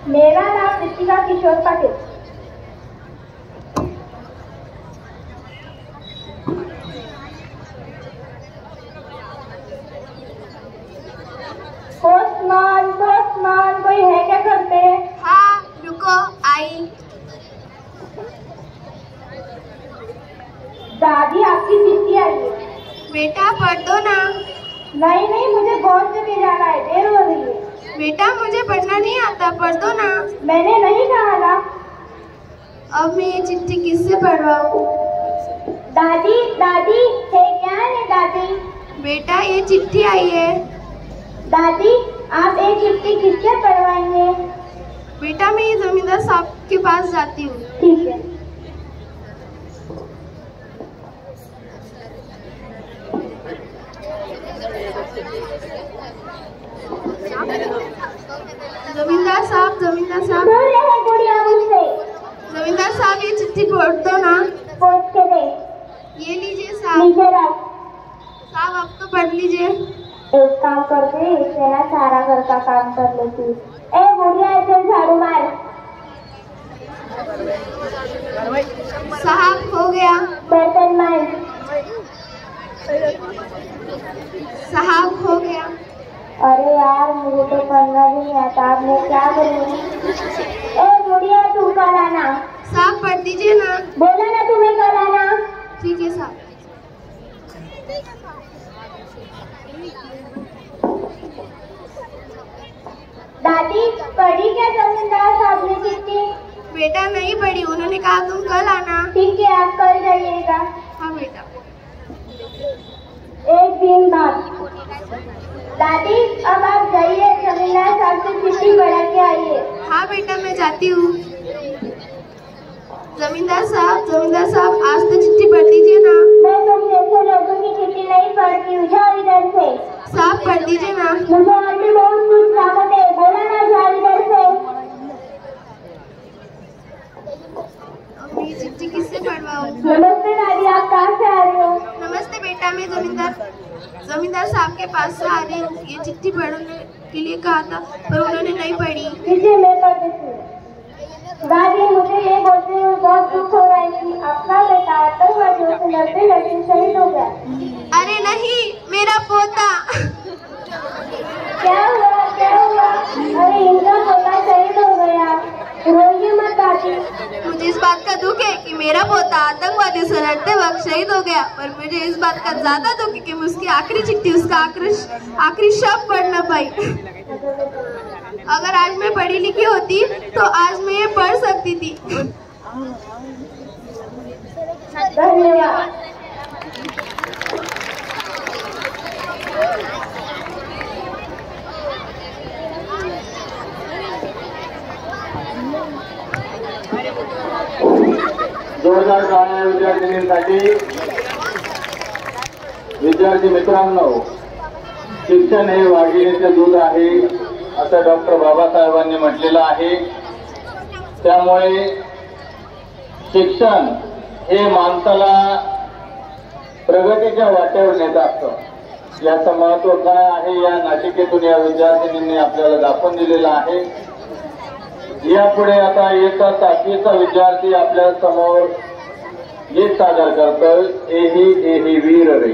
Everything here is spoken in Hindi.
मेरा नाम ऋतिका किशोर पाटिल। पोस्टमैन पोस्टमैन कोई है क्या घर पे? हाँ रुको आई। दादी आपकी चिट्ठी आई है। बेटा पढ़ दो ना। नहीं नहीं, मुझे बहुत जगह जाना है, देर हो रही है। बेटा मुझे पढ़ना नहीं आता, पढ़ दो ना। मैंने नहीं कहा ना। अब मैं ये चिट्ठी किससे पढ़वाऊँ? दादी दादी है क्या है दादी? बेटा ये चिट्ठी आई है। दादी आप एक चिट्ठी किससे पढ़वाएंगे? बेटा मैं ये जमींदार साहब के पास जाती हूँ। ठीक है। जमींदार साहब दूर रहे गुड़िया मुझसे। जमींदार साहब ये चिट्ठी पढ़ दो ना। पोस्ट के दे। ये लीजिए साहब। नीचे रख। साहब आप तो पढ़ लीजिए। एक काम करते इससे ना सारा घर का काम कर लेती। ए गुड़िया ऐसे झाड़ू मार। साहब हो गया। बर्तन मार। साहब हो गया। अरे यार मुझे तो पढ़ना भी नहीं आता, अब मैं क्या करूँ? ए गुड़िया तू कल आना। साहब पढ़ दीजिए ना। बोला ना तुम्हें कल आना। ठीक है साहब। दादी पढ़ी क्या जमींदार साहब ने चिट्ठी? बेटा नहीं पढ़ी, उन्होंने कहा तुम कल आना। ठीक है आप कल जाइएगा। हाँ बेटा। एक दिन बाद। दादी अब आप जाइए, जमींदार साहब से चिट्ठी पढ़ा के आइए। हाँ बेटा मैं जाती हूँ। जमींदार साहब आज तो चिट्ठी पढ़ दीजिए ना। मैं तुम जैसे लोगों की चिट्ठी नहीं पढ़ती हूँ, जाओ इधर से। साहब पढ़ दीजिए ना। मुझे आंटी बहुत कुछ काम है, बोला ना जाओ इधर से। अब ये चिट्ठी किससे पढ़वाऊँ? नमस्ते दादी, आप कहाँ से आ रही हो? नमस्ते बेटा, मैं जमींदार साहब के पास से आ रही हूँ। ये चिट्ठी पढ़ने के लिए कहा था पर उन्होंने नहीं पढ़ी। पीछे मैं पढ़ देती हूँ। दादी मुझे ये बोलते हुए बहुत दुख हो रहा है कि आपका बेटा आतंकवादियों से लड़ते लड़ते शहीद हो गया। अरे नहीं, मेरा पोता। क्या हुआ क्या हुआ? अरे इनका पोता शहीद हो गया, रोइए मत दादी। मुझे इस बात का दुख है कि मेरा पोता आतंकवादियों से लड़ते वक्त शहीद हो गया, पर मुझे इस बात का ज्यादा दुख है कि मैं उसकी आखिरी चिट्ठी, उसका आखिरी शब्द पढ़ न पाई। अगर आज मैं पढ़ी लिखी होती तो आज मैं ये पढ़ सकती थी। धन्यवाद। जोरदार टाळ्या विद्यार्थिनींसाठी। विद्यार्थी मित्रांनो, शिक्षण हे वाघिणीचे दूध आहे असं डॉक्टर बाबासाहेबांनी म्हटलेलं आहे। त्यामुळे शिक्षण हे माणसाला प्रगतीच्या वाटेवर नेत असतं। याचं महत्त्व काय आहे या नाटिकेतून या विद्यार्थिनींनी आपल्याला दाखवून दिलेलं आहे। यापुढे आता इयत्ता 7वीचा विद्यार्थी आपल्या समोर गीत सादर करतोय, एही एही वीर रे।